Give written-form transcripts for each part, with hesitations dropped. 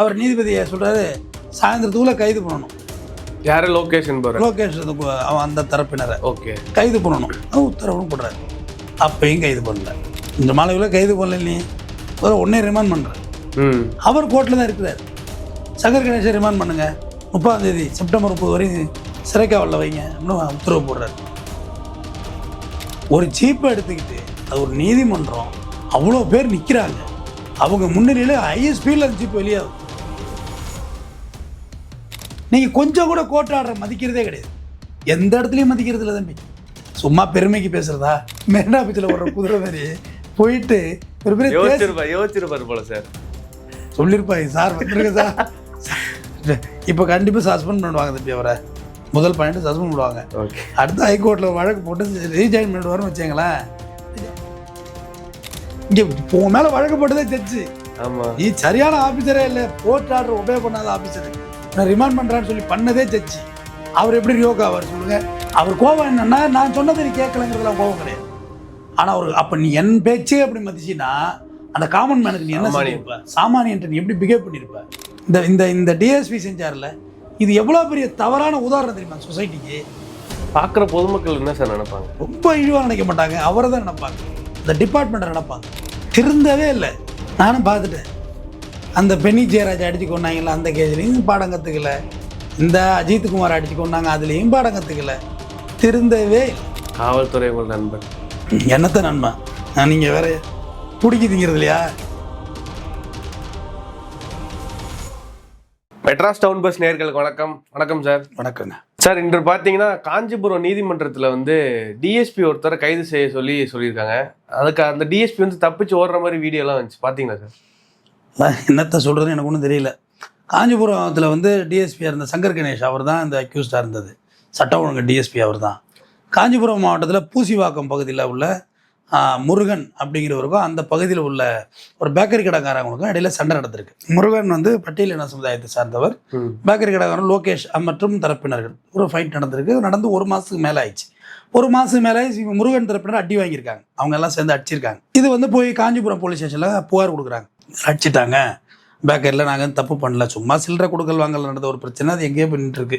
அவர் நீதிபதியை சொல்கிறாரு சாயந்தரத்துக்குள்ளே கைது பண்ணணும். யார்? லோகேஷ் அவன் அந்த தரப்பினரை ஓகே கைது பண்ணணும் உத்தரவும் போடுறாரு. அப்பையும் கைது பண்ணல. இந்த மாலையில் கைது பண்ணல. நீ உடனே ரிமாண்ட் பண்ணுறேன். அவர் கோர்ட்டில் தான் இருக்கிறார். சங்கர் கணேசன் ரிமாண்ட் பண்ணுங்க, 30ஆம் தேதி செப்டம்பர் 30 வரையும் சிறைக்காவலில் வைங்க அப்படின்னு உத்தரவு போடுறாரு. ஒரு ஜீப்பை எடுத்துக்கிட்டு அது ஒரு நீதிமன்றம், அவ்வளோ பேர் நிற்கிறாங்க. அவங்க முன்னிலையில் ஐஎஸ்பியில் அந்த ஜீப் வெளியாகும். நீங்கள் கொஞ்சம் கூட கோர்ட் ஆர்டர் மதிக்கிறதே கிடையாது. எந்த இடத்துலையும் மதிக்கிறது இல்லை தம்பி. சும்மா பெருமைக்கு பேசுகிறதா? மெரினா பீச்சில் ஒரு குதிரை மாதிரி போயிட்டு ஒரு பெரிய யோசிச்சிருப்பாரு போல சார். சொல்லியிருப்பாங்க சார் வந்துருங்க சார். இப்போ கண்டிப்பாக சஸ்பெண்ட் பண்ணுவாங்க தம்பி. அவரை முதல் பாயிண்ட் சஸ்பெண்ட் பண்ணுவாங்க. அடுத்து ஹைகோர்ட்டில் வழக்கு போட்டு ரீஜாயின் பண்ணுவார்னு வச்சுங்களேன். இங்கே உன் மேலே வழக்கு போட்டதே ஜட்ஜு. ஆமாம், நீ சரியான ஆஃபீஸரே இல்லை, கோர்ட் ஆர்டர் ஒபே பண்ணாத ஆஃபீஸரு, நான் ரிமாண்ட் பண்ணுறான்னு சொல்லி பண்ணதே ஜட்ஜி. அவர் எப்படி ரியோக் ஆவார் சொல்லுங்க? அவர் கோபம் என்னன்னா, நான் சொன்னதை நீ கேட்கலங்கிறதுலாம் கோபம் கிடையாது. ஆனால் அவர் அப்போ நீ என் பேச்சே அப்படி மதிச்சின்னா அந்த காமன் மேனுக்கு நீ என்ன பண்ணியிருப்ப? சாமானியன்ட்டு நீ எப்படி பிஹேவ் பண்ணியிருப்ப? இந்த இந்த இந்த டிஎஸ்பி செஞ்சார்ல, இது எவ்வளோ பெரிய தவறான உதாரணம் தெரியுமா சொசைட்டிக்கு? பார்க்குற பொதுமக்கள் என்ன சார் நினைப்பாங்க? ரொம்ப இழிவாக நினைக்க மாட்டாங்க, அவரை தான் நினைப்பாங்க, இந்த டிபார்ட்மெண்ட்டை நினைப்பாங்க. திருந்தவே இல்லை. நானும் பார்த்துட்டேன். அந்த பென்னி ஜெயராஜ் அடிச்சு கொண்டாங்களா, அந்த கேஸ்லையும் பாடம் கற்றுக்கல. இந்த அஜித் குமார் அடிச்சு கொண்டாங்க, அதுலேயும் பாடம் கற்றுக்கல. திருந்தவே காவல்துறை உங்கள் நண்பன். என்னத்த நண்பன்? நீங்கள் வேற பிடிக்குதுங்கிறது இல்லையா? மெட்ராஸ் டவுன் பஸ் நேயர்களுக்கு வணக்கம். வணக்கம் சார். வணக்கங்க சார். இன்று பார்த்தீங்கன்னா காஞ்சிபுரம் நீதிமன்றத்தில் வந்து டிஎஸ்பி ஒருத்தரை கைது செய்ய சொல்லியிருக்காங்க. அதுக்கு அந்த டிஎஸ்பி வந்து தப்பிச்சு ஓடுற மாதிரி வீடியோலாம் வந்துச்சு, பார்த்தீங்களா சார்? என்னத்த சொல்கிறதுன்னு எனக்கு ஒன்றும் தெரியல. காஞ்சிபுரத்தில் வந்து டிஎஸ்பியாக இருந்த சங்கர் கணேஷ் அவர் தான் இந்த அக்யூஸ்டாக இருந்தது. சட்ட ஒழுங்கு டிஎஸ்பி அவர் தான். காஞ்சிபுரம் மாவட்டத்தில் பூசிவாக்கம் பகுதியில் உள்ள முருகன் அப்படிங்கிறவருக்கும் அந்த பகுதியில் உள்ள ஒரு பேக்கரி கடைக்காரங்களுக்கும் இடையில சண்டை நடந்திருக்கு. முருகன் வந்து பட்டியலின சமுதாயத்தை சார்ந்தவர், பேக்கரி கடைக்காரன் லோகேஷ் மற்றும் தரப்பினர்கள் ஒரு ஃபைட் நடந்திருக்கு. நடந்து 1 மாதத்துக்கு மேலே ஆயிடுச்சு. 1 மாதத்துக்கு மேலே முருகன் தரப்பினர் அடி வாங்கியிருக்காங்க. அவங்க எல்லாம் சேர்ந்து அடிச்சிருக்காங்க. இது வந்து போய் காஞ்சிபுரம் போலீஸ் ஸ்டேஷனில் புகார் கொடுக்குறாங்க. அடிச்சிட்டாங்க, பேக்கரியில் நாங்கள் தப்பு பண்ணல, சும்மா சில்லறை கொடுக்கல் வாங்கல் நடந்த ஒரு பிரச்சனை, அது எங்கேயோ பண்ணிட்டு இருக்கு,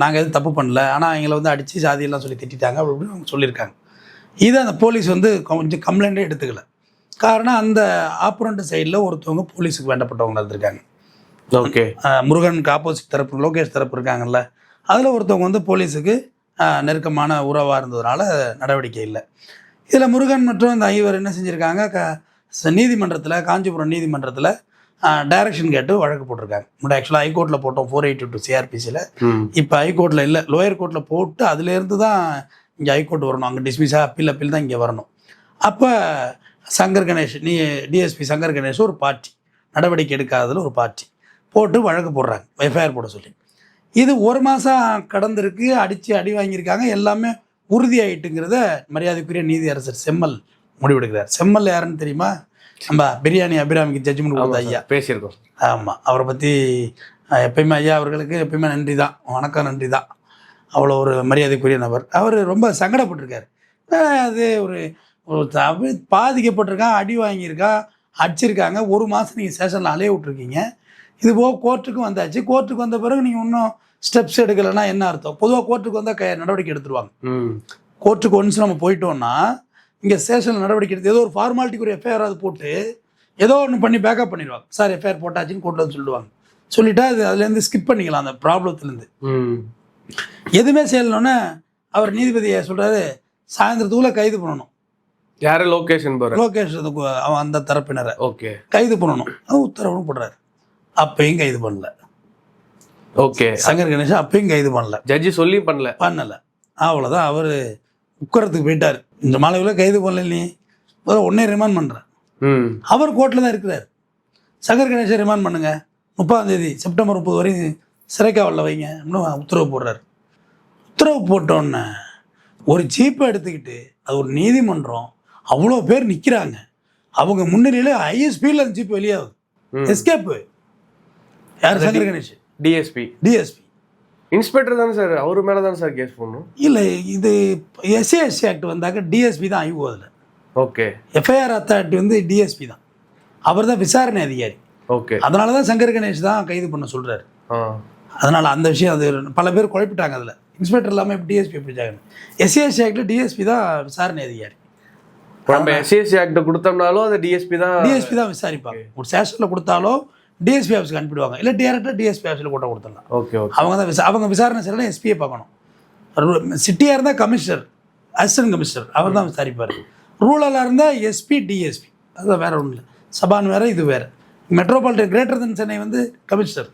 நாங்கள் எதுவும் தப்பு பண்ணல, ஆனால் எங்களை வந்து அடித்து சாதியெல்லாம் சொல்லி திட்டாங்க அப்படின்னு அவங்க சொல்லியிருக்காங்க. இது அந்த போலீஸ் வந்து கொஞ்சம் கம்ப்ளைண்ட்டே எடுத்துக்கல. காரணம் அந்த ஆப்பரண்ட் சைடில் ஒருத்தவங்க போலீஸுக்கு வேண்டப்பட்டவங்க இருந்திருக்காங்க. ஓகே, முருகனுக்கு ஆப்போசிட் தரப்பு லோகேஷ் தரப்பு இருக்காங்கல்ல, அதில் ஒருத்தவங்க வந்து போலீஸுக்கு நெருக்கமான உறவாக இருந்ததுனால நடவடிக்கை இல்லை. இதில் முருகன் மற்றும் இந்த ஐவர் என்ன செஞ்சுருக்காங்க, நீதிமன்றத்தில் காஞ்சிபுரம் நீதிமன்றத்தில் டைரக்ஷன் கேட்டு வழக்கு போட்டிருக்காங்க. முன்னாடி ஆக்சுவலாக ஹைகோர்ட்டில் போட்டோம் 482 சிஆர்பிசியில். இப்போ ஹைகோர்ட்டில் இல்லை, லோயர் கோர்ட்டில் போட்டு அதுலேருந்து தான் இங்கே ஹைகோர்ட் வரணும். அங்கே டிஸ்மிஸாக அப்பீல் தான் இங்கே வரணும். அப்போ சங்கர் கணேஷ் டிஎஸ்பி சங்கர் கணேஷ் ஒரு பார்ட்டி, நடவடிக்கை எடுக்காததில் ஒரு பார்ட்டி போட்டு வழக்கு போடுறாங்க, எஃப்ஐஆர் போட சொல்லி. இது 1 மாதம் கடந்திருக்கு, அடி வாங்கியிருக்காங்க, எல்லாமே உறுதியாயிட்டுங்கிறத மரியாதைக்குரிய நீதியரசர் செம்மல் முடிவெடுக்கிறார். செம்மல் யாருன்னு தெரியுமா? நம்ம பிரியாணி அபிராமிக்கு ஜட்ஜ்மெண்ட் கொடுத்த ஐயா பேசியிருக்கோம். ஆமாம், அவரை பற்றி எப்பயுமே ஐயா அவர்களுக்கு எப்பயுமே நன்றி தான், வணக்கம், நன்றி தான். அவ்வளோ ஒரு மரியாதைக்குரிய நபர். அவர் ரொம்ப சங்கடப்பட்டிருக்கார். அது ஒரு பாதிக்கப்பட்டிருக்கான், அடி வாங்கியிருக்கா, அடிச்சிருக்காங்க. 1 மாதம் நீங்கள் ஸ்டேஷனில் அலைய விட்ருக்கீங்க. இது போக கோர்ட்டுக்கும் வந்தாச்சு. கோர்ட்டுக்கு வந்த பிறகு நீங்கள் இன்னும் ஸ்டெப்ஸ் எடுக்கலைன்னா என்ன அர்த்தம்? பொதுவாக கோர்ட்டுக்கு வந்தால் நடவடிக்கை எடுத்துருவாங்க. கோர்ட்டுக்கு ஒன்ஸ் நம்ம போயிட்டோம்னா இங்கே ஸ்டேஷனில் நடவடிக்கை எடுத்து ஏதோ ஒரு ஃபார்மாலிட்டிக்கு ஒரு எஃப்ஐஆர் அது போட்டு ஏதோ ஒன்று பண்ணி பேக்கப் பண்ணிடுவாங்க. சார் எஃப்ஐஆர் போட்டாச்சுன்னு கோர்ட்டில் வந்து சொல்லிடுவாங்க. சொல்லிட்டா அதுலேருந்து ஸ்கிப் பண்ணிக்கலாம் அந்த ப்ராப்ளத்துலேருந்து. எதுவுமே செய்யலன்னொன்னே அவர் நீதிபதியை சொல்கிறாரு சாயந்தரத்துக்குள்ளே கைது பண்ணணும். யார்? லோகேஷ் அவன் அந்த தரப்பினரை ஓகே கைது பண்ணணும் உத்தரவும் போடுறாரு. அப்பையும் கைது பண்ணல. ஓகே, சங்கர் கணேஷ் அப்பையும் கைது பண்ணல, ஜட்ஜி சொல்லி பண்ணல. அவ்வளோதான், அவர் உட்கரத்துக்கு போயிட்டார். இந்த மாலையில் கைது பண்ணல, நீ உடனே ரிமாண்ட் பண்ணுறேன். அவர் கோர்ட்டில் தான் இருக்கிறார். சங்கர் கணேஷை ரிமாண்ட் பண்ணுங்க, 30ஆம் தேதி செப்டம்பர் 30 வரையும் சிறைக்காவலில் வைங்க அப்படின்னு உத்தரவு போடுறாரு. உத்தரவு போட்டோன்னே ஒரு ஜீப்பை எடுத்துக்கிட்டு அது ஒரு நீதிமன்றம், அவ்வளோ பேர் நிற்கிறாங்க. அவங்க முன்னிலையில் ஐஎஸ்பியில் அந்த ஜீப் வெளியாகுது. எஸ்கேப்பு யார்? சங்கர் கணேஷ் டிஎஸ்பி இன்ஸ்பெக்டர் தானே சார், அவர் மேலே தானே சார் கேஸ் பண்ணணும்? இல்லை, இது எஸ்ஏஎஸ்சி ஆக்ட் வந்தாக்க டிஎஸ்பி தான் ஐஓ. அதில் ஓகே, எஃப்ஐஆர் அத்தாரிட்டி வந்து டிஎஸ்பி தான், அவர் தான் விசாரணை அதிகாரி. ஓகே. அதனால தான் சங்கர் கணேஷ் தான் கைது பண்ண சொல்கிறாரு. அதனால் அந்த விஷயம் அது பல பேர் குழப்பிட்டாங்க. அதில் இன்ஸ்பெக்டர் இல்லாமல் எப்படி டிஎஸ்பி எப்படி ஜாகணும்? எஸ்சிஎஸ்சி ஆக்டில் டிஎஸ்பி தான் விசாரணை அதிகாரி. நம்ம எஸ்சிஎஸ்சி ஆக்ட் கொடுத்தோம்னாலும் அது டிஎஸ்பி தான் விசாரிப்பாங்க. ஒரு ஸ்டேஷனில் கொடுத்தாலும் டிஎஸ்பி ஆஃபீஸ்க்கு அனுப்பிடுவாங்க, இல்லை டேரெக்டாக டிஎஸ்பி ஆஃபீஸில் கூட கொடுத்துடலாம். ஓகே. அவங்க தான் அவங்க விசாரணை செய்யலாம். எஸ்பியை பார்க்கணும். சிட்டியாக இருந்தால் கமிஷனர், அசிஸ்டன்ட் கமிஷனர் அவர் தான் விசாரிப்பார். ரூரலாக இருந்தால் எஸ்பி டிஎஸ்பி, அதுதான் வேறு ஒன்றும் இல்லை. சபான் வேறு, இது வேறு. மெட்ரோபாலிட்டன் கிரேட்டர் தென் சென்னை வந்து கமிஷனர்,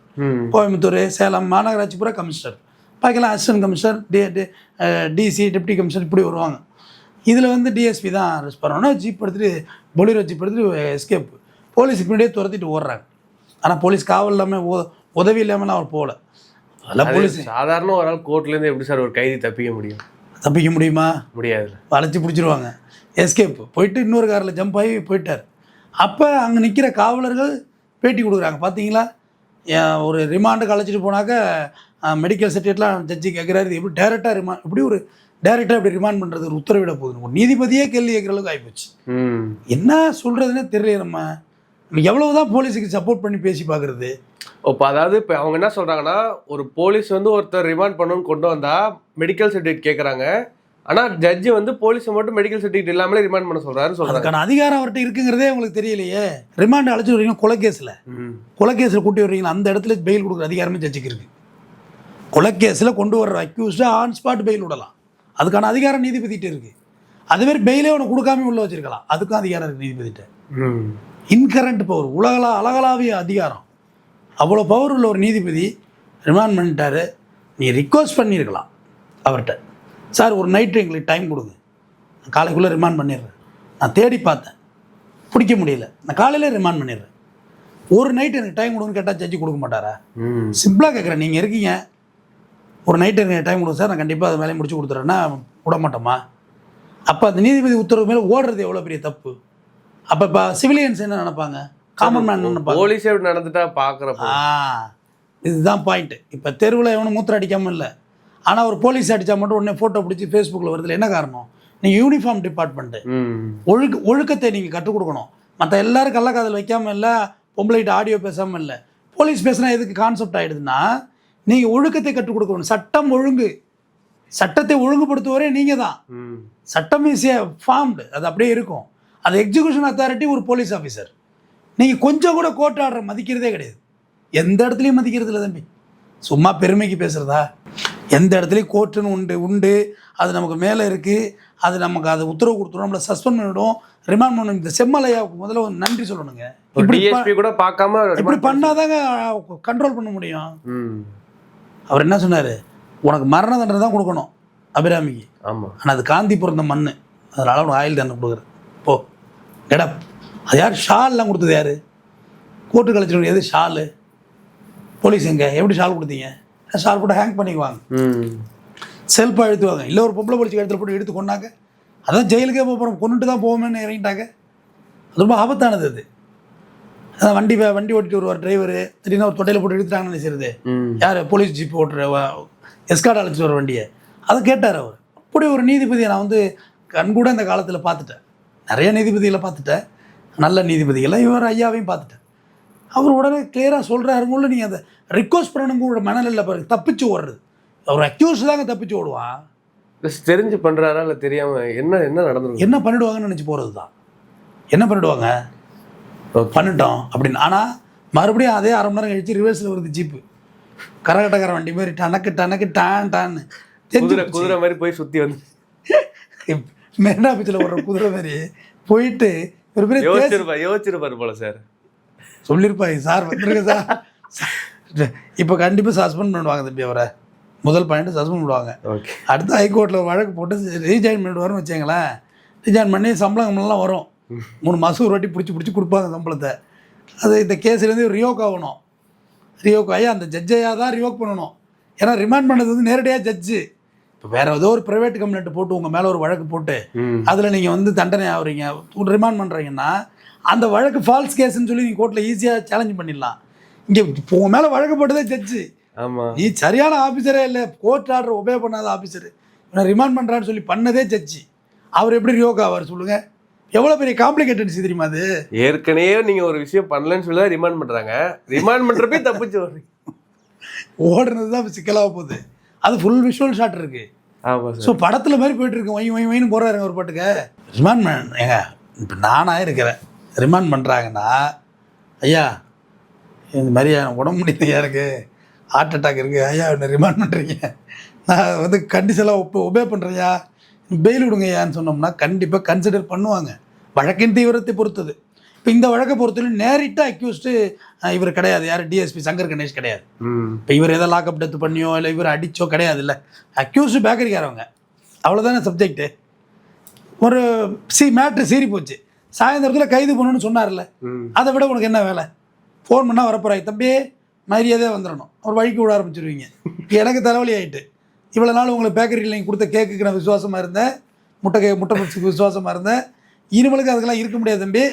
கோயம்புத்தூர் சேலம் மாநகராட்சி பூரா கமிஷனர், பாக்கிலாம் assistant commissioner, DC deputy commissioner இப்படி வருவாங்க. இதில் வந்து டிஎஸ்பி தான் அரெஸ்ட் பண்ணணும். ஜீப் எடுத்துகிட்டு பொலிரோ ஜீப் எடுத்துகிட்டு எஸ்கேப், போலீஸ் இப்படியே துரத்திட்டு ஓடுறாங்க. ஆனால் போலீஸ் காவல் இல்லாமல் உதவி இல்லாமலாம் அவர் போகல. அதெல்லாம் போலீஸ் சாதாரண ஒரு ஆள் கோர்ட்லேருந்து எப்படி சார் ஒரு கைதி தப்பிக்க முடியுமா? முடியாது. வளைச்சி பிடிச்சிருவாங்க. எஸ்கேப் போயிட்டு இன்னொரு காரில் ஜம்ப் ஆகி போயிட்டார். அப்போ அங்கே நிற்கிற காவலர்கள் பேட்டி கொடுக்குறாங்க. பார்த்தீங்களா, ஒரு ரிமாண்டுக்கு அழைச்சிட்டு போனாக்க மெடிக்கல் சர்டிஃபிகேட்லாம் ஜட்ஜி கேட்குறாரு, எப்படி டேரெக்டாக எப்படி ஒரு டேரெக்டாக எப்படி ரிமாண்ட் பண்ணுறது, ஒரு உத்தரவிட போகுது. ஒரு நீதிபதியே கேள்வி கேட்குற அளவுக்கு ஆகிப்போச்சு. என்ன சொல்கிறதுனே தெரியல. நம்ம எவ்வளவுதான் போலீஸுக்கு சப்போர்ட் பண்ணி பேசி பார்க்குறது. இப்போ அதாவது இப்போ அவங்க என்ன சொல்கிறாங்கன்னா, ஒரு போலீஸ் வந்து ஒருத்தர் ரிமாண்ட் பண்ணணும்னு கொண்டு வந்தால் மெடிக்கல் சர்டிஃபிகேட் கேட்குறாங்க. ஆனால் ஜட்ஜி வந்து போலீஸை மட்டும் மெடிக்கல் சர்டிஃபிகேட் இல்லாமலே ரிமாண்ட் பண்ண சொல்கிறாருன்னு சொல்கிறாங்க. அதுக்கான அதிகாரம் அவர்கிட்ட இருக்குங்கிறதே உங்களுக்கு தெரியலையே. ரிமாண்ட் அழைச்சி வரீங்க கொலைக்கேஸில் கூட்டி வர்றீங்களா, அந்த இடத்துல பெயில் கொடுக்குற அதிகாரமே ஜட்ஜிக்கு இருக்குது. கொலைக்கேஸில் கொண்டு வர்ற அக்யூஸ்டை ஆன் ஸ்பாட் பெயில் விடலாம், அதுக்கான அதிகாரம் நீதிபதிகிட்ட இருக்குது. அதுமாரி பெயிலே உனக்கு கொடுக்காம உள்ள வச்சிருக்கலாம், அதுக்கும் அதிகாரம் இருக்குது நீதிபதிகிட்ட. இன்கரண்ட் பவர், அலகளாவிய அதிகாரம், அவ்வளோ பவர் உள்ள ஒரு நீதிபதி ரிமாண்ட் பண்ணிட்டாரு. நீ ரிக்வஸ்ட் பண்ணியிருக்கலாம் அவர்கிட்ட, சார் ஒரு நைட்டு எங்களுக்கு டைம் கொடுங்க, நான் காலைக்குள்ளே ரிமாண்ட் பண்ணிடுறேன். நான் தேடி பார்த்தேன், பிடிக்க முடியல, நான் காலையில் ரிமாண்ட் பண்ணிடுறேன். ஒரு நைட் எனக்கு டைம் கொடுங்கன்னு கேட்டால் ஜட்ஜி கொடுக்க மாட்டாரா? சிம்பிளாக கேட்குறேன், நீங்கள் இருக்கீங்க, ஒரு நைட்டு எனக்கு டைம் கொடுங்க சார், நான் கண்டிப்பாக அது வேலையை முடிச்சு கொடுத்துட்றேன்னா விட மாட்டோமா? அப்போ அந்த நீதிபதி உத்தரவு மேலே ஓடுறது எவ்வளோ பெரிய தப்பு. அப்போ இப்போ சிவிலியன்ஸ் என்ன நினைப்பாங்க, காமன் மேன் நினைப்பாங்க. போலீஸே இப்படி நடந்துட்டா பார்க்குறப்ப இதுதான் பாயிண்ட்டு. இப்போ தெருவில் எவனும் மூத்திரம் அடிக்காமல் இல்லை, ஆனால் ஒரு போலீஸ் அடித்தா மட்டும் உடனே ஃபோட்டோ பிடிச்சி ஃபேஸ்புக்கில் வருதுல, என்ன காரணம்? நீங்கள் யூனிஃபார்ம் டிபார்ட்மெண்ட்டு, ஒழுக்கத்தை நீங்கள் கற்றுக் கொடுக்கணும். மற்ற எல்லாரும் கள்ளக்காதல் வைக்காமல் இல்லை, பொம்பளைகிட்ட ஆடியோ பேசாமல் இல்லை, போலீஸ் பேசுனா எதுக்கு கான்செப்ட் ஆகிடுதுன்னா, நீங்கள் ஒழுக்கத்தை கற்றுக் கொடுக்கணும். சட்டம் ஒழுங்கு, சட்டத்தை ஒழுங்குபடுத்துவரே நீங்கள் தான். சட்டம் இஸ் ஃபார்ம்டு, அது அப்படியே இருக்கும். அது எக்ஸிக்யூஷன் அத்தாரிட்டி ஒரு போலீஸ் ஆஃபீஸர். நீங்கள் கொஞ்சம் கூட கோர்ட் ஆர்டர் மதிக்கிறதே கிடையாது, எந்த இடத்துலையும் மதிக்கிறது இல்லை தம்பி. சும்மா பெருமைக்கு பேசுகிறதா? எந்த இடத்துலையும் கோர்ட்டுன்னு உண்டு, அது நமக்கு மேலே இருக்குது, அது நமக்கு அது உத்தரவு கொடுத்துரும், நம்மளை சஸ்பெண்ட் பண்ணிவிடும், ரிமாண்ட் பண்ணணும். இந்த செம்மலையாவுக்கு முதல்ல நன்றி சொல்லணுங்க. இப்படி கூட பார்க்காம இப்படி பண்ணாதாங்க கண்ட்ரோல் பண்ண முடியும். அவர் என்ன சொன்னார், உனக்கு மரண தண்டனை தான் கொடுக்கணும் அபிராமிக்கு. ஆமாம், ஆனால் அது காந்தி பிறந்த மண், அதனால் உனக்கு ஆயுள் தண்டனை கொடுக்குறேன் போ கெடப். அது யார்? ஷால்லாம் கொடுத்தது யார்? கோர்ட்டு கழிச்சிட்டு எது ஷாலு? போலீஸ் எங்கே எப்படி ஷால் கொடுத்தீங்க? ஷால் போட்டு ஹேங் பண்ணிக்குவாங்க, செல்ஃபாக எழுத்துவாங்க. இல்லை ஒரு பொம்பளை போலீஸ் கழுத்தில் போட்டு எடுத்து கொண்டாங்க, அதான் ஜெயிலுக்கே போகிறோம், கொண்டுட்டு தான் போவோமேன்னு இறங்கிட்டாங்க. அது ரொம்ப ஆபத்தானது. அது அதான் வண்டி ஓட்டிட்டு வருவார் டிரைவரு, திடீர்னு ஒரு தொட்டையில் போட்டு எடுத்துட்டாங்கன்னு நினைச்சிருது. யார்? போலீஸ் ஜீப் ஓட்டுற எஸ்கார்ட் அழைச்சிட்டு வர வண்டியை. அதை கேட்டார் அவர். அப்படி ஒரு நீதிபதியை நான் வந்து கண்கூட இந்த காலத்தில் பார்த்துட்டேன். நிறைய நீதிபதிகளை பார்த்துட்டேன், நல்ல நீதிபதிகளை. இவர் ஐயாவையும் பார்த்துட்டேன். அவர் உடனே கிளியராக சொல்கிறாருங்குள்ள நீங்கள் அதை ரிக்வஸ்ட் பண்ணணுங்கிற மனநிலை பாருங்க. தப்பிச்சு ஓடுறது, அவர் அக்யூஸ் தாங்க தப்பிச்சு ஓடுவான். தெரிஞ்சு பண்ணுறாரா இல்லை தெரியாமல் என்ன நடந்துருக்கு, என்ன பண்ணிடுவாங்கன்னு நினச்சி போகிறது தான். என்ன பண்ணிடுவாங்க, பண்ணிட்டோம் அப்படின்னு. ஆனால் மறுபடியும் அதே அரை மணி நேரம் கழிச்சு ரிவர்ஸில் வருது ஜீப்பு, கரகட்டக்கார வண்டி மாதிரி டனக்கு டான்னு குதிரை மாதிரி போய் சுற்றி வந்து மெரினா பீச்சில் ஓடுற குதிரை மாதிரி போயிட்டு ஒரு பெரிய யோசிச்சிருப்பாரு போல சார். சொல்லியிருப்பாங்க, சார் வந்துருங்க சார், இப்போ கண்டிப்பாக சஸ்பெண்ட் பண்ணுவாங்க தம்பி அவரை. முதல் பாயிண்ட் சஸ்பெண்ட் பண்ணுவாங்க. அடுத்து ஹைகோர்ட்டில் வழக்கு போட்டு ரீஜாயின் பண்ணிடுவார்னு வச்சுங்களேன். ரீஜாயின் பண்ணி சம்பளம்லாம் வரும், 3 மாதம் ஒரு வாட்டி பிடிச்சி கொடுப்பாங்க சம்பளத்தை. அது இந்த கேஸ்லேருந்து ரியோக் ஆகணும். ரியோக் ஆகி அந்த ஜட்ஜையாக தான் ரியோக் பண்ணணும். ஏன்னா ரிமாண்ட் பண்ணது வந்து நேரடியாக ஜட்ஜு. இப்போ வேறு ஏதோ ஒரு ப்ரைவேட் கம்ப்ளைண்ட் போட்டு உங்கள் மேலே ஒரு வழக்கு போட்டு அதில் நீங்கள் வந்து தண்டனை ஆகுறீங்க, ரிமாண்ட் பண்ணுறீங்கன்னா அந்த வழக்கு ஃபால்ஸ் கேஸ்ன்னு சொல்லி நீங்கள் கோர்ட்டில் ஈஸியாக சேலஞ்ச் பண்ணிடலாம். இங்கே உங்கள் மேலே வழக்கு போட்டதே ஜட்ஜு. ஆமாம், நீ சரியான ஆஃபீஸரே இல்லை, கோர்ட் ஆர்டர் ஒபே பண்ணாத ஆஃபீஸரு, ரிமாண்ட் பண்ணுறான்னு சொல்லி பண்ணதே ஜட்ஜி. அவர் எப்படி ரியோக் ஆவார் சொல்லுங்கள்? எவ்வளோ பெரிய காம்ப்ளிகேட்டட்ஸ் தெரியுமா அது? ஏற்கனவே நீங்க ஒரு விஷயம் பண்ணலன்னு சொல்லி தான் ரிமாண்ட் பண்றாங்க. ரிமாண்ட் பண்றப்பே தப்பிச்சு வர்றீங்க. ஓடுறது தான் சிக்கலாக போகுது. அது ஃபுல் விஷுவல் ஷாட் இருக்கு. ஆமா ஸோ படத்தில் மாதிரி போயிட்டு இருக்கு. ஒய் போடுறாருங்க ஒரு பாட்டுக்கு. ரிமாண்ட் ஏங்க இப்போ நானாக இருக்கிறேன், ரிமாண்ட் பண்ணுறாங்கன்னா, ஐயா இந்த மாதிரி உடம்பு முடியலையா இருக்குது, ஹார்ட் அட்டாக் இருக்குது, ஐயா என்ன ரிமாண்ட் பண்ணுறீங்க, நான் வந்து கண்டிஷனாக ஒபே பண்ணுறேயா, பெயில் விடுங்கய்யான்னு சொன்னோம்னா கண்டிப்பாக கன்சிடர் பண்ணுவாங்க. வழக்கின் தீவிரத்தை பொறுத்தது. இப்போ இந்த வழக்கை பொறுத்தவரை நேரிட்டாக அக்யூஸ்டு இவர் கிடையாது. யார்? டிஎஸ்பி சங்கர் கணேஷ் கிடையாது. இப்போ இவர் எதை லாக்அப் டெத்து பண்ணியோ இல்லை இவர் அடிச்சோ கிடையாது. இல்லை, அக்யூஸ்டு பேக்கரிக்காரவங்க, அவ்வளோதானே சப்ஜெக்ட்டு. ஒரு மேட்ரு சீறி போச்சு, சாயந்தரத்தில் கைது பண்ணணும்னு சொன்னார்ல, அதை விட உனக்கு என்ன வேலை? ஃபோன் பண்ணால் வரப்போறாய் தம்பி, மரியாதையாக வந்துடணும், ஒரு வழிக்கு விட ஆரம்பிச்சிருவீங்க. எனக்கு தலைவலி ஆகிட்டு. இவ்வளோ நாள் உங்களுக்கு பேக்கரியில் நீங்கள் கொடுத்த கேக்குக்கு நான் விசுவாசமாக இருந்தேன், முட்டை பப்ஸுக்கு விசுவாசமாக இருந்தேன், இனிமேலுக்கு அதுக்கெல்லாம் இருக்க முடியாது தம்பி,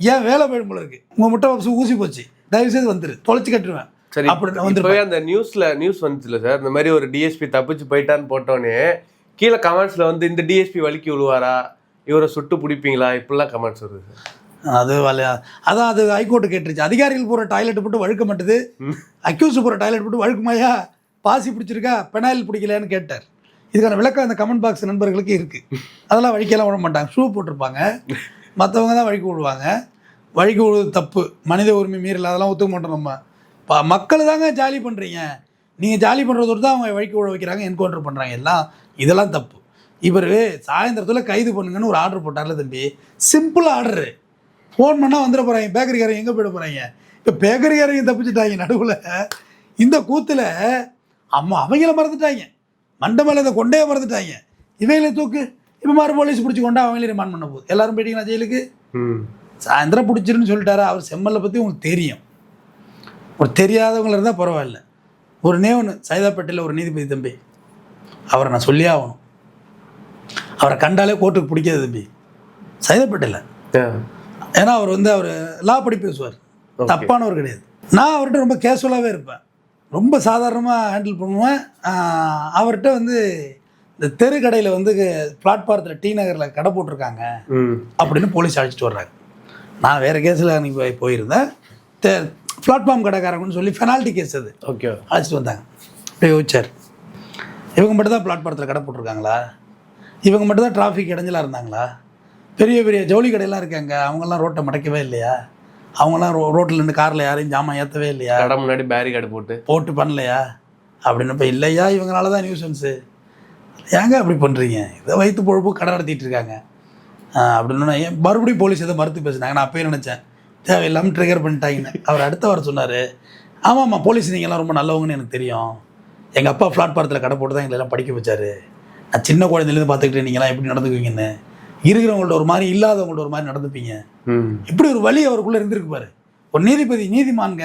ஏன் வேலை போயிடும் போல இருக்கு, உங்கள் முட்டை பப்ஸு ஊசி போச்சு, தயவுசெய்து வந்துரு, தொலைச்சி கட்டுருவேன். சரி, அப்படி வந்து அந்த நியூஸ் வந்துச்சுல சார், இந்த மாதிரி ஒரு டிஎஸ்பி தப்பிச்சு போயிட்டான்னு போட்டோன்னே கீழே கமெண்ட்ஸில் வந்து இந்த டிஎஸ்பி வலிக்கு விழுவாரா, இவரை சுட்டு பிடிப்பீங்களா, இப்படிலாம் கமெண்ட்ஸ் வருது சார். அதான் அது ஹைகோர்ட்டு கேட்டுருச்சு. அதிகாரிகள் போகிற டாய்லெட் போட்டு வழுக்க மாட்டுது, அக்யூஸ் போகிற டாய்லெட் போட்டு வழுக்குமாயா, பாசி பிடிச்சிருக்கா, பெனாயில் பிடிக்கலையான்னு கேட்டார். இதுக்கான விளக்கம் அந்த கமெண்ட் பாக்ஸ் நண்பர்களுக்கு இருக்குது. அதெல்லாம் வழிக்கெல்லாம் விட மாட்டாங்க, ஷூ போட்டிருப்பாங்க, மற்றவங்க தான் வழிக்கு விடுவாங்க. வழிக்கு விடுவது தப்பு, மனித உரிமை மீறல, அதெல்லாம் ஒத்துக்க மாட்டோம். நம்ம மக்கள் தாங்க ஜாலி பண்ணுறீங்க, நீங்கள் ஜாலி பண்ணுறதோடு தான் அவங்க வழிக்கு விட வைக்கிறாங்க, என்கவுண்டர் பண்ணுறாங்க, இதெல்லாம் தப்பு. இவர் சாயந்தரத்தில் கைது பண்ணுங்கன்னு ஒரு ஆர்டர் போட்டார்ல தம்பி, சிம்பிள் ஆர்டரு. ஃபோன் பண்ணால் வந்துட போகிறாங்க, பேக்கரிக்காரங்க எங்கே போயிட போகிறாங்க? இப்போ பேக்கரிக்காரங்க தப்பிச்சுட்டாங்க நடுவில். இந்த கூத்தில் அவங்கள மறந்துட்டாங்க, மண்டை மேலே இந்த கொண்டையை மறந்துட்டாங்க, இவைகளை தூக்கு, இப்போ மாதிரி போலீஸ் பிடிச்சி கொண்டா அவங்களே ரிமாண்ட் பண்ண போகுது. எல்லாரும் போயிட்டீங்களா ஜெயிலுக்கு? சாயந்தரம் பிடிச்சிருன்னு சொல்லிட்டாரா? அவர் செம்மலை பற்றி உங்களுக்கு தெரியும், ஒரு தெரியாதவங்கள இருந்தால் பரவாயில்ல. ஒரு ஒன்று சைதாப்பேட்டையில் ஒரு நீதிபதி தம்பி, அவரை நான் சொல்லியே ஆகணும், அவரை கண்டாலே கோர்ட்டுக்கு பிடிக்காது தம்பி, சைதாப்பேட்டையில். ஏன்னா அவர் வந்து அவர் லா படி பேசுவார், தப்பானவர் கிடையாது. நான் அவர்கிட்ட ரொம்ப கேஷுவலாகவே இருப்பேன், ரொம்ப சாதாரணமாக ஹேண்டில் பண்ணுவேன். அவர்கிட்ட வந்து இந்த தெரு கடையில் வந்து பிளாட்பாரத்தில் டி நகரில் கடை போட்டிருக்காங்க அப்படின்னு போலீஸ் அழைச்சிட்டு வர்றாங்க. நான் வேறு கேஸில் அன்றைக்கி போயிருந்தேன், பிளாட்ஃபார்ம் கடைக்காரங்கன்னு சொல்லி பெனால்ட்டி கேஸ் அது. ஓகே, அழைச்சிட்டு வந்தாங்க. போய் யோசிச்சார், இவங்க மட்டும் தான் பிளாட்பாரத்தில் கடை போட்டிருக்காங்களா, இவங்க மட்டும் தான் டிராஃபிக் இடைஞ்சலாக இருந்தாங்களா, பெரிய பெரிய ஜவுளி கடையெல்லாம் இருக்காங்க, அவங்கெல்லாம் ரோட்டை மடக்கவே இல்லையா, அவங்களாம் ரோட்டில் நின்று காரில் யாரையும் ஜாமான் ஏற்றவே இல்லையா, கடை முன்னாடி பேரிகார்டு போட்டு பண்ணலையா அப்படின்னு. இப்போ இல்லையா, இவங்களால தான் நியூசன்ஸு, ஏங்க அப்படி பண்ணுறீங்க, இதை வயிற்று பொழுப்பு கடை நடத்திட்டு இருக்காங்க அப்படின்னு. ஏன் மறுபடியும் போலீஸ் எதை மறுத்து பேசுனாங்க. நான் அப்போயே நினச்சேன் தேவையில்லாமல் ட்ரிகர் பண்ணிட்டாங்கன்னு. அவர் அடுத்த வாரம் சொன்னார், ஆமாம்மா போலீஸ் நீங்கள்லாம் ரொம்ப நல்லவங்கன்னு எனக்கு தெரியும், எங்கள் அப்பா பிளாட்பாரத்தில் கடை போட்டு தான் எங்களெல்லாம் படிக்க வச்சார், நான் சின்ன குழந்தைலேருந்து பார்த்துக்கிட்டு நீங்களாம் எப்படி நடந்துக்குவீங்கன்னு, இருக்கிறவங்கள்ட்ட ஒரு மாதிரி இல்லாதவங்கள்ட்ட ஒரு மாதிரி நடந்துப்பீங்க, இப்படி ஒரு வழி அவருக்குள்ளே இருந்திருக்கு பாரு. ஒரு நீதிமான்க,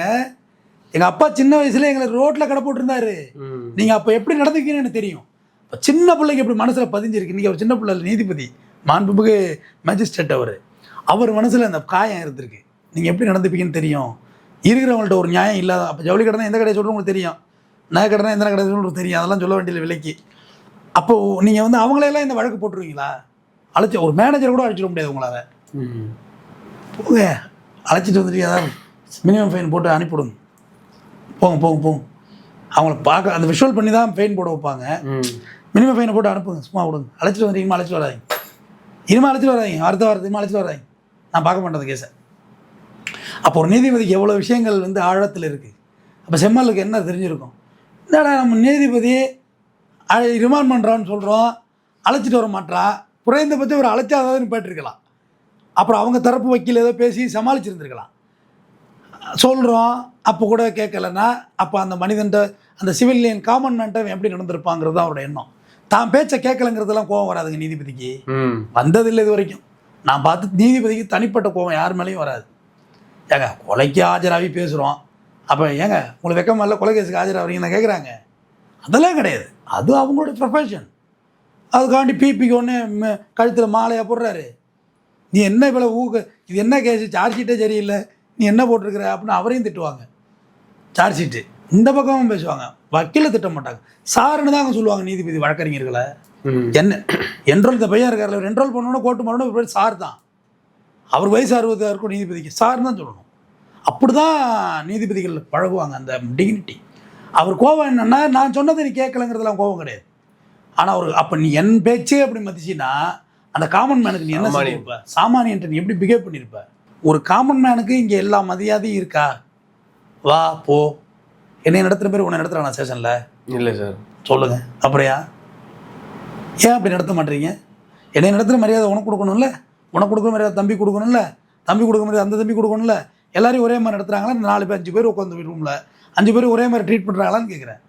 எங்கள் அப்பா சின்ன வயசுல எங்களை ரோட்டில் கடை போட்டிருந்தாரு, நீங்கள் அப்போ எப்படி நடந்துக்கீங்கன்னு எனக்கு தெரியும். இப்போ சின்ன பிள்ளைக்கு எப்படி மனசில் பதிஞ்சிருக்கு. இன்றைக்கி அவர் சின்ன பிள்ளை நீதிபதி, மாண்புமிகு மேஜிஸ்ட்ரேட், அவர் மனசில் அந்த காயம் இருந்திருக்கு, நீங்கள் எப்படி நடந்துப்பீங்கன்னு தெரியும். இருக்கிறவங்கள்ட்ட ஒரு நியாயம் இல்லாத, அப்போ ஜவுளி கடை தான் எந்த கடையை சொல்கிறோம் உங்களுக்கு தெரியும், நகை கடை தான் எந்த கடை சொல்கிறது தெரியும், அதெல்லாம் சொல்ல வேண்டிய விலைக்கு. அப்போது நீங்கள் வந்து அவங்களையெல்லாம் இந்த வழக்கு போட்டுருவீங்களா? ஒரு மேனேஜர் கூட அழைச்சிட முடியாது உங்களால். போங்க, அழைச்சிட்டு வந்துட்டு ஏதாவது மினிமம் ஃபைன் போட்டு அனுப்பிவிடுங்க, போங்க. அவங்கள பார்க்க அந்த விஷுவல் பண்ணி தான் ஃபைன் போட வைப்பாங்க. மினிமம் ஃபைனை போட்டு அனுப்புங்க, சும்மா விடுங்க. அழைச்சிட்டு வந்து இனிமேல் அழைச்சிட்டு வராங்க, அடுத்த வாரத்துக்கு அழைச்சிட்டு வராங்க, நான் பார்க்க மாட்டேன் அந்த கேஸை. அப்போ ஒரு நீதிபதிக்கு எவ்வளோ விஷயங்கள் வந்து ஆழத்தில் இருக்குது. அப்போ செம்மலுக்கு என்ன தெரிஞ்சிருக்கும், என்னடா நம்ம நீதிபதி ரிமாண்ட் பண்ணுறான்னு சொல்கிறோம், அழைச்சிட்டு வர மாட்டா, குறைந்தபட்சம் ஒரு அழைச்சாதான் போயிட்டுருக்கலாம், அப்புறம் அவங்க தரப்பு வக்கீல் ஏதோ பேசி சமாளிச்சிருந்துருக்கலாம். சொல்கிறோம் அப்போ கூட கேட்கலன்னா, அப்போ அந்த மனிதன்ட்ட, அந்த சிவிலியன் காமன் மேன்ட்ட எப்படி நடந்திருப்பாங்கிறது தான் அவரோட எண்ணம். தான் பேச்சை கேட்கலங்கிறதெல்லாம் கோவம் வராதுங்க நீதிபதிக்கு, வந்ததில்லை இது வரைக்கும். நான் பார்த்து நீதிபதிக்கு தனிப்பட்ட கோவம் யார் மேலேயும் வராது. ஏங்க கொலைக்கு ஆஜராகி பேசுகிறோம், அப்போ ஏங்க உங்களுக்கு வெக்கமா இல்லை கொலை கேஸுக்கு ஆஜராகிறீங்கன்னு கேட்குறாங்க, அதெல்லாம் கிடையாது, அது அவங்களோட ப்ரொஃபஷன். அதுக்காண்டி பிபிக்கு ஒன்று கழுத்தில் மாலையாக போடுறாரு, நீ என்ன இவ்வளோ இது என்ன கேஸு, சார்ஜ் ஷீட்டே சரியில்லை, நீ என்ன போட்டிருக்கிற அப்படின்னு அவரையும் திட்டுவாங்க. சார்ஜ் ஷீட்டு இந்த பக்கமும் பேசுவாங்க, வக்கீல திட்ட மாட்டாங்க, சாருன்னு தாங்க சொல்லுவாங்க நீதிபதி வழக்கறிஞர்களை. என்ன என்ரோல் இந்த பையன் இருக்கார்ல, என்ரோல் பண்ணணும் கோர்ட்டு பண்ணணும், சார் தான் அவர் வயசு 66 இருக்கும் நீதிபதிக்கு சார் தான் சொல்லணும். அப்படி தான் நீதிபதிகள் பழகுவாங்க, அந்த டிக்னிட்டி. அவர் கோபம் என்னென்னா, நான் சொன்னதை நீ கேட்கலங்கிறதுலாம் கோபம் கிடையாது. ஆனால் அவர் அப்போ நீ என் பேச்சே அப்படி மதிச்சின்னா அந்த காமன் மேனுக்கு நீ என்ன பண்ணியிருப்ப? சாமானியன்ட்டு நீ எப்படி பிஹேவ் பண்ணியிருப்ப? ஒரு காமன் மேனுக்கு இங்கே எல்லா மரியாதையும் இருக்கா? வா போ, என்னை நடத்துகிற பேர் உன்னை நடத்துகிறானா ஸ்டேஷனில்? இல்லை சார். சொல்லுங்கள். அப்படியா? ஏன் அப்படி நடத்த மாட்டேறீங்க? என்னை நடத்துகிற மரியாதை உனக்கு கொடுக்கணும்ல, உனக்கு கொடுக்குற மரியாதை தம்பி கொடுக்கணும்ல, தம்பி கொடுக்க மரியாதை அந்த தம்பி கொடுக்கணும்ல. எல்லாரையும் ஒரே மாதிரி நடத்துகிறாங்களா? 4 பேர் 5 பேர் உட்காந்து ரூமில் 5 பேர் ஒரே மாதிரி ட்ரீட் பண்ணுறாங்களான்னு கேட்குறேன்.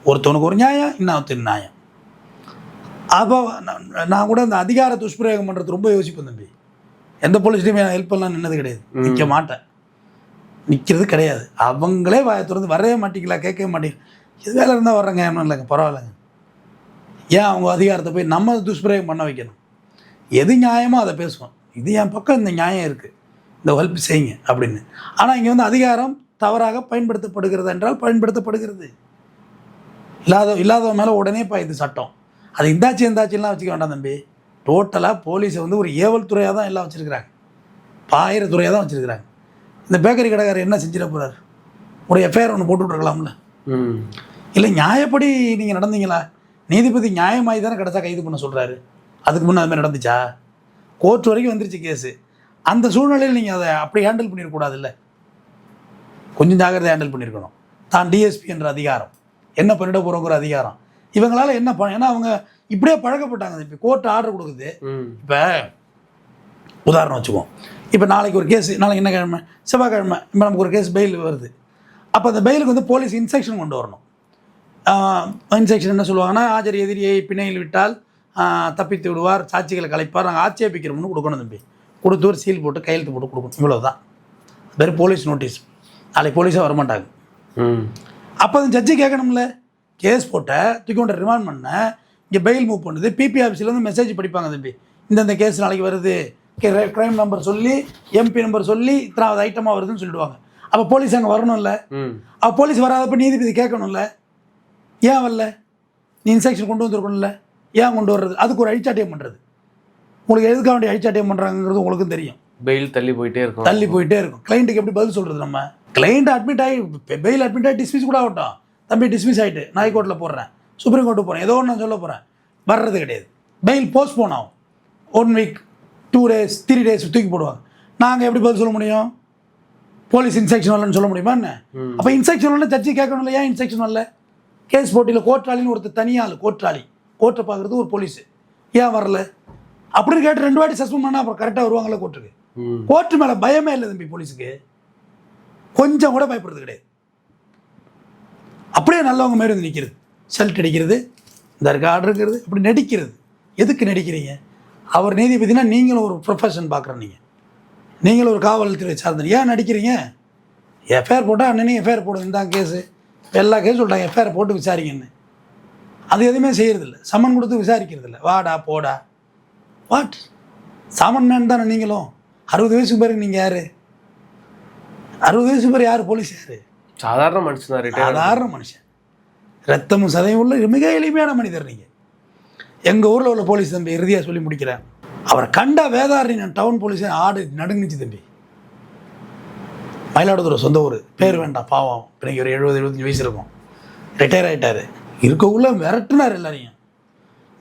ஒருத்தவனுக்கு ஒரு நியாயம், இன்னொருத்தர் நியாயம். அப்போ நான் கூட அந்த அதிகார துஷ்பிரயோகம் பண்ணுறது ரொம்ப யோசிப்பேன் தம்பி. எந்த போலீஸ்லையுமே நான் ஹெல்ப் பண்ணலாம் நின்னது கிடையாது, நிற்க மாட்டேன், நிற்கிறது கிடையாது. அவங்களே வாயை திறந்து வரவே மாட்டீங்களா, கேட்கவே மாட்டீங்களா, இது வேலை இருந்தால் வர்றேங்க, என்ன இல்லைங்க, பரவாயில்லைங்க. ஏன் அவங்க அதிகாரத்தை போய் நம்ம துஷ்பிரயோகம் பண்ண வைக்கணும்? எது நியாயமோ அதை பேசுவோம். இது என் பக்கம் இந்த நியாயம் இருக்குது, இந்த ஹெல்ப் செய்யுங்க அப்படின்னு. ஆனால் இங்கே வந்து அதிகாரம் தவறாக பயன்படுத்தப்படுகிறது என்றால் பயன்படுத்தப்படுகிறது. இல்லாதவன் மேலே உடனே இது சட்டம். அது இந்தாச்சிலாம் வச்சுக்க வேண்டாம் தம்பி. டோட்டலாக போலீஸை வந்து ஒரு ஏவல் துறையாக தான் எல்லாம் வச்சுருக்கிறாங்க, பாயிர துறையாக தான் வச்சுருக்கிறாங்க. இந்த பேக்கரி கடைக்காரர் என்ன செஞ்சிட போகிறார்? ஒரு எஃப்ஐஆர் ஒன்று போட்டு விட்ருக்கலாம்ல. இல்லை நியாயப்படி நீங்கள் நடந்தீங்களா? நீதிபதி நியாயமாகி தானே கிடச்சா கைது பண்ண சொல்கிறாரு. அதுக்கு முன்னே அதுமாதிரி நடந்துச்சா? கோர்ட் வரைக்கும் வந்துருச்சு கேஸு. அந்த சூழ்நிலையில் நீங்கள் அதை அப்படி ஹேண்டில் பண்ணிடக்கூடாதுல்ல, கொஞ்சம் ஜாகிரதை ஹேண்டில் பண்ணியிருக்கணும். தான் டிஎஸ்பி என்ற அதிகாரம், என்ன பண்ணிட போகிறோங்கிற அதிகாரம் இவங்களால் என்ன ஏன்னா அவங்க இப்படியே பழக்கப்பட்டாங்க. இப்போ கோர்ட் ஆர்டர் கொடுக்குது. இப்போ உதாரணம் வச்சுக்குவோம், இப்போ நாளைக்கு ஒரு கேஸு, நாளைக்கு என்ன கிழமை, செவ்வாய்க்கிழமை, இப்போ நமக்கு ஒரு கேஸ் பெயில் வருது. அப்போ அந்த பெயிலுக்கு வந்து போலீஸ் இன்ஸ்ட்ரக்ஷன் கொண்டு வரணும். இன்ஸ்ட்ரக்ஷன் என்ன சொல்லுவாங்கன்னா, ஆஜர் எதிரியை பிணையில் விட்டால் தப்பித்து விடுவார், சாட்சிகளை கலைப்பார், நாங்கள் ஆட்சேபிக்கிறோம்னு கொடுக்கணும் தம்பி. கொடுத்து ஒரு சீல் போட்டு கையெழுத்து போட்டு கொடுக்கணும். இவ்வளோதான் வெறும் போலீஸ் நோட்டீஸ். நாளைக்கு போலீஸாக வரமாட்டாங்க. அப்போ அந்த ஜட்ஜி கேட்கணும்ல, கேஸ் போட்ட தூக்கி கொண்டு ரிமாண்ட் பண்ண, இங்கே பெயில் மூவ் பண்ணுது, பிபி ஆஃபீஸ்லேருந்து மெசேஜ் படிப்பாங்க தம்பி, இந்தந்த கேஸ் நாளைக்கு வருது, க்ரைம் நம்பர் சொல்லி எம்பி நம்பர் சொல்லி இத்தனாவது ஐட்டமாக வருதுன்னு சொல்லிடுவாங்க. அப்போ போலீஸ் அங்கே வரணும்ல. அப்போ போலீஸ் வராதப்போ நீதிபதி கேட்கணும்ல, ஏன் வரல, நீ இன்ஸ்ட்ரக்ஷன் கொண்டு வந்துருக்கணும்ல, ஏன் கொண்டு வர்றது? அதுக்கு ஒரு அழிச்சாட்டியம் பண்ணுறது. உங்களுக்கு எதுக்காக வேண்டிய அழிச்சாட்டியம் பண்ணுறாங்கிறது உங்களுக்கும் தெரியும். பெயில் தள்ளி போயிட்டே இருக்கும். கிளைண்ட்டுக்கு எப்படி பதில் சொல்கிறது? நம்ம கிளைண்ட் அட்மிட் ஆகி பெயில் அட்மிட் ஆகி டிஸ்மிஸ் கூட ஆகட்டும், தம்பி டிஸ்மிஸ் ஆகிட்டு நான் ஹைகோர்ட்டில் போடுறேன், சுப்ரீம் கோர்ட்டு போகிறேன், ஏதோ ஒன்று நான் சொல்ல போகிறேன், வர்றது கிடையாது. பெயில் போஸ்ட்போன் ஆகும், 1 வீக் 2 days 3 days தூக்கி போடுவாங்க. நாங்கள் எப்படி பதில் சொல்ல முடியும்? போலீஸ் இன்ஸ்ட்ரக்ஷன் வரலன்னு சொல்ல முடியுமா என்ன? அப்போ இன்ஸ்ட்ரக்ஷன் வரல, ஜட்ஜி கேட்கணும்ல, ஏன் இன்ஸ்ட்ரக்ஷன் வரல? கேஸ் போட்டியில் கோர்ட்டாளின்னு ஒருத்தர் தனியாள், கோர்ட்டாளி, கோர்ட்டை பார்க்குறது ஒரு போலீஸு, ஏன் வரல? அப்படின்னு கேட்டு 2 வாட்டி சஸ்பெண்ட் பண்ணால் அப்புறம் கரெக்டாக வருவாங்களே கோர்ட்டுக்கு. கோர்ட்டு மேலே பயமே இல்லை தம்பி, போலீஸுக்கு கொஞ்சம் கூட பயப்படுறது கிடையாது. அப்படியே நல்லவங்க மாதிரி வந்து நிற்கிறது, ஷெல்ட் அடிக்கிறது, இந்த இருக்க ஆர்டர் இருக்கிறது, அப்படி நடிக்கிறது. எதுக்கு நடிக்கிறீங்க? அவர் நீதிபதினா நீங்களும் ஒரு ப்ரொஃபஷன் பார்க்குறேன், நீங்களும் ஒரு காவல்துறை சார்ந்த, ஏன் நடிக்கிறீங்க? எஃப்ஐஆர் போட்டால் அண்ணனே எஃப்ஐஆர் போடுங்க, இந்த கேஸு எல்லா கேஸும் சொல்லிட்டாங்க எஃப்ஐஆர் போட்டு விசாரிங்கன்னு. அது எதுவுமே செய்கிறதில்ல, சம்மன் கொடுத்து விசாரிக்கிறது இல்லை, வாடா போடா. வாட் சாமன் மேன் தானே நீங்களும்? 60 வயசுக்கு பிறகு நீங்கள் யார்? 60 வயசுக்கு பிறகு யார் போலீஸ்? யார்? சாதாரண மனுஷன் தான், சாதாரண மனுஷன், ரத்தமும் சதையும் உள்ள மிக எளிமையான மனிதர். நீங்கள் எங்கள் ஊரில் உள்ள போலீஸ் தம்பி இறுதியாக சொல்லி முடிக்கிறேன், அவரை கண்டா வேதாரண்ய டவுன் போலீஸே ஆடு நடுங்குச்சு தம்பி. மயிலாடுதுறை சொந்த ஊர், பேர் வேண்டாம் பாவம், இன்னைக்கு ஒரு 70-75 வயசு இருக்கும், ரிட்டையர் ஆகிட்டார். இருக்கக்குள்ள மிரட்டுனார், எல்லாரையும்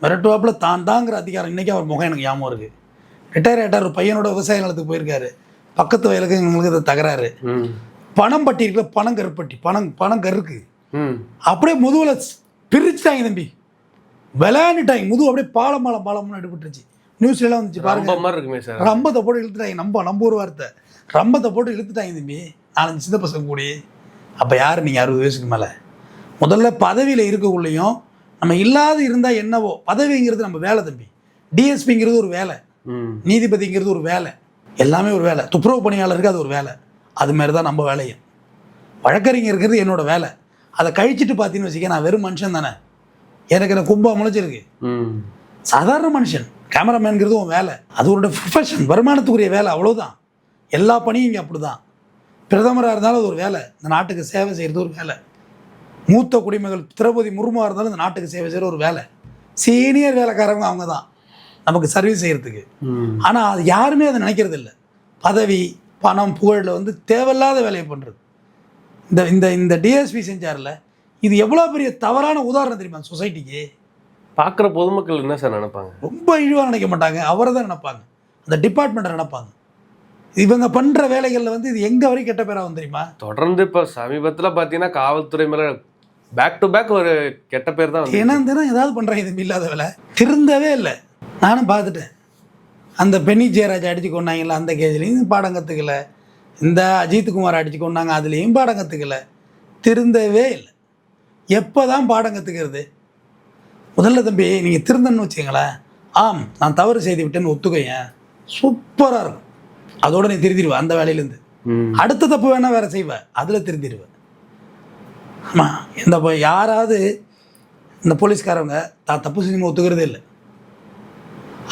மிரட்டுவாப்பில் தாங்கிற அதிகாரம். இன்றைக்கி அவர் முகம் எனக்கு ஞாபகம் இருக்குது. ரிட்டையர் ஆகிட்டார், ஒரு பையனோட விவசாய நிலத்துக்கு போயிருக்காரு, பக்கத்து வயலுக்கு எங்களுக்கு இதை தகராறு, பணம் பட்டி இருக்குல்ல, பணம் கருப்பட்டி, பணம் கருக்கு, அப்படியே முதுகில் பிரிச்சுட்டாங்க தம்பி, விளையாண்டுட்டாங்க, முதுகு அப்படியே பாலம்னு எடுபட்டுருச்சு. நியூஸ்லாம் வந்துச்சு பாருங்க, ரம்பத்தை போட்டு இழுத்துட்டாங்க. நம்ம ஒரு வார்த்தை ரம்பத்தை போட்டு இழுத்துட்டாங்க தம்பி, 4-5 சின்ன பசங்க கூடி. அப்போ யார் நீங்கள் 60 வயசுக்கு மேலே? முதல்ல பதவியில் இருக்கக்குள்ளேயும் நம்ம இல்லாத இருந்தால் என்னவோ, பதவிங்கிறது நம்ம வேலை தம்பி. டிஎஸ்பிங்கிறது ஒரு வேலை, நீதிபதிங்கிறது ஒரு வேலை, எல்லாமே ஒரு வேலை. துப்புரவு பணியாளருக்கு அது ஒரு வேலை, அது மாதிரி தான் நம்ம வேலையும். வழக்கறிஞர் இருக்கிறது என்னோட வேலை. அதை கழிச்சிட்டு பார்த்தீங்கன்னு வச்சுக்க, நான் வெறும் மனுஷன் தானே, எனக்கு என்ன கும்பா முளைச்சிருக்கு, சாதாரண மனுஷன். கேமராமேன்கிறது உன் வேலை, அது ஒரு ப்ரொஃபஷன், வருமானத்துக்குரிய வேலை, அவ்வளோதான். எல்லா பணியும் இங்கே அப்படி தான். பிரதமராக இருந்தாலும் அது ஒரு வேலை, இந்த நாட்டுக்கு சேவை செய்கிறது ஒரு வேலை. மூத்த குடிமகள் திரௌபதி முர்முவாக இருந்தாலும் இந்த நாட்டுக்கு சேவை செய்கிற ஒரு வேலை. சீனியர் வேலைக்காரங்க அவங்க தான். நமக்கு சர்வீஸ் செய்கிறதுக்கு. ஆனால் அது யாருமே அதை நினைக்கிறது இல்லை. பதவி பணம் புகழில் வந்து தேவையில்லாத வேலையை பண்ணுறது. இந்த இந்த இந்த டிஎஸ்பி செஞ்சார்ல, இது எவ்வளோ பெரிய தவறான உதாரணம் தெரியுமா சொசைட்டிக்கு? பார்க்குற பொதுமக்கள் என்ன சார் நினைப்பாங்க? ரொம்ப இழிவாக நினைக்க மாட்டாங்க, அவரை தான் நினைப்பாங்க, அந்த டிபார்ட்மெண்ட்டை நினைப்பாங்க. இவங்க பண்ணுற வேலைகளில் வந்து இது எங்கே வரைக்கும் கெட்ட பேராகும் தெரியுமா? தொடர்ந்து இப்போ சமீபத்தில் பார்த்தீங்கன்னா காவல்துறை மேலே பேக் டு பேக் ஒரு கெட்ட பேர் தான். தினம் ஏதாவது பண்ணுறாங்க இது இல்லாத வேலை, திருந்தவே இல்லை. நானும் பார்த்துட்டேன். அந்த பென்னி ஜெயராஜ் அடித்து கொண்டாங்களா, அந்த கேஜ்லேயும் பாடம் கற்றுக்கல. இந்த அஜித்குமார் அடித்து கொண்டாங்க, அதுலேயும் பாடம் கற்றுக்கல. திருந்தவே இல்லை. எப்போ தான் பாடம் கற்றுக்கிறது? முதல்ல தம்பி நீங்கள் திருந்தன்னு வச்சுங்களேன், ஆம் நான் தவறு செய்து விட்டேன்னு ஒத்துக்கையன், சூப்பராக இருக்கும். அதோட நீ திருந்திடுவேன் அந்த வேலையிலேருந்து. அடுத்த தப்பு வேணால் வேறு செய்வேன், அதில் திருந்திடுவேன். ஆமாம், இந்த யாராவது இந்த போலீஸ்காரவங்க தான் தப்பு செஞ்சு ஒத்துக்கிறதே இல்லை.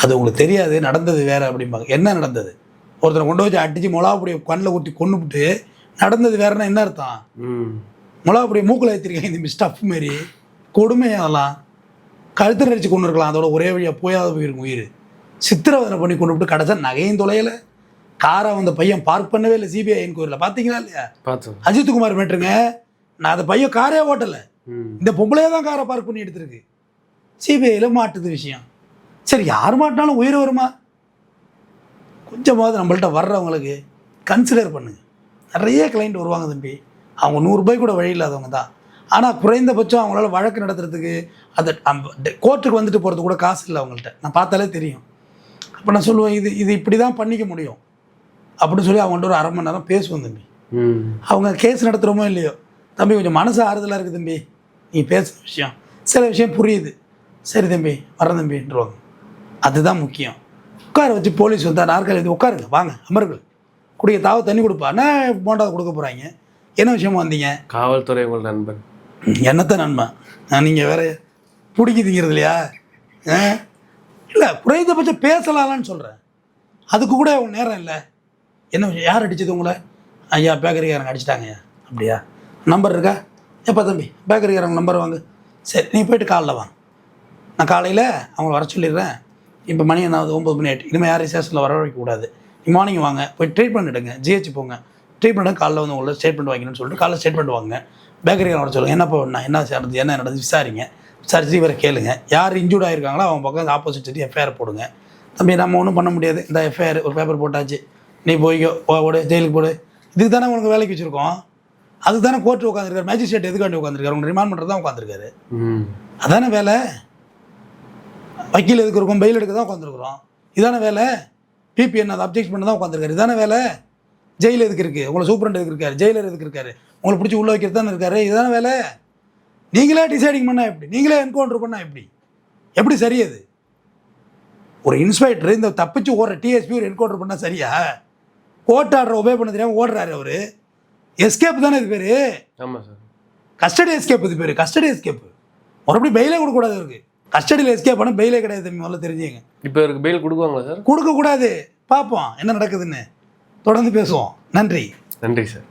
அது உங்களுக்கு தெரியாது, நடந்தது வேறு அப்படிம்பாங்க. என்ன நடந்தது? ஒருத்தரை கொண்டு வச்சு அடித்து மிளகாப்பொடியை கண்ணில் ஊற்றி கொண்டுபிட்டு நடந்தது வேறுனா என்ன அர்த்தம்? மிளகாப்பொடியை மூக்கில் ஏற்றிருக்கேன் இந்த ஸ்டஃப் மாரி கொடுமை. அதெல்லாம் கழுத்தில் அடித்து கொண்டு இருக்கலாம், அதோட ஒரே வழியாக போயாவது போயிருக்கும் உயிர். சித்திரவதனை பண்ணி கொண்டு விட்டு கடைசா நகையும் தொலையலை, காரை அந்த பையன் பார்க் பண்ணவே இல்லை. சிபிஐ என்கொயரியில் பார்த்தீங்களா இல்லையா? அஜித்குமார் மேட்ருங்க. நான் அந்த பையன் காரே ஓட்டலை, இந்த பொம்பளையே தான் காரை பார்க் பண்ணி எடுத்துருக்கு. சிபிஐயில் மாட்டுது விஷயம். சரி, யார் மாட்டினாலும் உயிர் வருமா? கொஞ்சமாவது நம்மள்ட்ட வர்றவங்களுக்கு கன்சிடர் பண்ணுங்க. நிறைய கிளைண்ட் வருவாங்க தம்பி, அவங்க 100 ரூபாய் கூட வழி இல்லாதவங்க தான். ஆனால் குறைந்தபட்சம் அவங்களால வழக்கு நடத்துறதுக்கு அதை கோர்ட்டுக்கு வந்துட்டு போகிறது கூட காசு இல்லை அவங்கள்ட்ட. நான் பார்த்தாலே தெரியும். அப்போ நான் சொல்லுவேன், இது இப்படி தான் பண்ணிக்க முடியும் அப்படின்னு சொல்லி அவங்கள்ட்ட ஒரு 1/2 மணி நேரம் பேசுவோம் தம்பி. அவங்க கேஸ் நடத்துகிறோமோ இல்லையோ, தம்பி கொஞ்சம் மனசு ஆறுதலாக இருக்குது தம்பி, நீ பேசுகிற விஷயம் சில விஷயம் புரியுது, சரி தம்பி வரேன் தம்பின்றவாங்க. அதுதான் முக்கியம். உட்கார வச்சு போலீஸ் வந்தால் நாற்காலி வச்சு உட்காருங்க, வாங்க அமர்கள், குடிக்க தாவ தண்ணி கொடுப்பா, நான் போண்டா கொடுக்க போகிறாங்க, என்ன விஷயமா வந்தீங்க? காவல்துறை உங்கள் நண்பன். என்னத்த நண்பன்? நீங்கள் வேற பிடிக்குதுங்கிறது இல்லையா? இல்லை, குறைந்தபட்சம் பேசலாம்னு சொல்கிறேன். அதுக்கு கூட உங்க நேரம் இல்லை. என்ன விஷயம்? யார் அடிச்சது உங்களை? ஐயா பேக்கரிக்காரங்க அடிச்சிட்டாங்க. அப்படியா? நம்பர் இருக்கா? எப்போ தம்பி பேக்கரிக்காரங்க நம்பர் வாங்க. சரி, நீ போய்ட்டு காலைல வாங்க, நான் காலையில் அவங்கள வர சொல்லிடுறேன். இப்போ மணி என்ன 9:08. இனிமேல் யாரையும் ஸ்டேஷனில் வர வைக்கக்கூடாது. நீ மார்னிங் வாங்க, போய் ட்ரீட்மெண்ட் எடுங்க, ஜிஹெச் போங்க, ட்ரீட்மெண்ட் காலைல வந்து உங்களை ஸ்டேட்மெண்ட் வாங்கினு சொல்லிட்டு காலைல ஸ்டேட்மெண்ட் வாங்க. பேக்கரிக்காரன் வர சொல்லுங்கள், என்னப்போ என்ன நடந்தது, என்ன நடந்தது விசாரிங்க. விசாரிச்சு இவரை கேளுங்க. யார் இன்ஜூர்ட் ஆகிருக்காங்களோ அவங்க பக்கம் ஆப்போசிட் சைடு எஃப்ஐஆர் போடுங்க. தம்பி நம்ம ஒன்றும் பண்ண முடியாது, இந்த எஃப்ஐஆர் ஒரு பேப்பர் போட்டாச்சு, நீ போய்க்கோ, போடு, ஜெயிலுக்கு போடு. இதுக்கு தானே உனக்கு வேலைக்கு வச்சுருக்கோம். அதுக்கு தானே கோர்ட்டு உட்காந்துருக்காரு, மேஜிஸ்ட்ரேட் எதுக்காண்டி உட்காந்துருக்காரு? உங்க ரிமாண்ட் பண்ணுறது தான் உட்காந்துருக்காரு. அதானே வேலை. வக்கீல் எதுக்கு இருக்கும்? பெயில் எடுக்க தான் உட்காந்துருக்குறோம். இதானே வேலை. பிபிஎன் அதை அப்ஜெக்ட் பண்ண தான் உட்காந்துருக்காரு. இதானே வேலை. ஜெயில் எதுக்கு இருக்குது? உங்களை சூப்பரண்ட் எதுக்கு இருக்காரு? ஜெயிலர் எதுக்கு இருக்காரு? உங்களை பிடிச்சி உள்ள வைக்கிறது தானே இருக்காரு. இதுதானே வேலை. நீங்களே டிசைடிங் பண்ணால் எப்படி? நீங்களே என்கவுண்டர் பண்ணால் எப்படி? எப்படி சரியது? ஒரு இன்ஸ்பெக்டர் இந்த தப்பிச்சு ஓடுற டிஎஸ்பி ஒரு என்கவுண்டர் பண்ணால் சரியா? கோர்ட் ஆர்டர் ஒபே பண்ண தெரியாமல் ஓடுறாரு அவர். எஸ்கேப் தானே இது பேர். ஆமாம் சார், கஸ்டடி எஸ்கேப். இது பேர் கஸ்டடி எஸ்கேப். மறுபடியும் பெயிலே கொடுக்கக்கூடாது இருக்கு. கஸ்டடியில் எஸ்கேப் பண்ண பெயிலே கிடையாது தம்பி, முதல்ல தெரிஞ்சுங்க. இப்போ இவருக்கு பெயில் கொடுக்குவாங்களா சார்? கொடுக்கக்கூடாது. பார்ப்போம் என்ன நடக்குதுன்னு, தொடர்ந்து பேசுவோம். நன்றி. நன்றி சார்.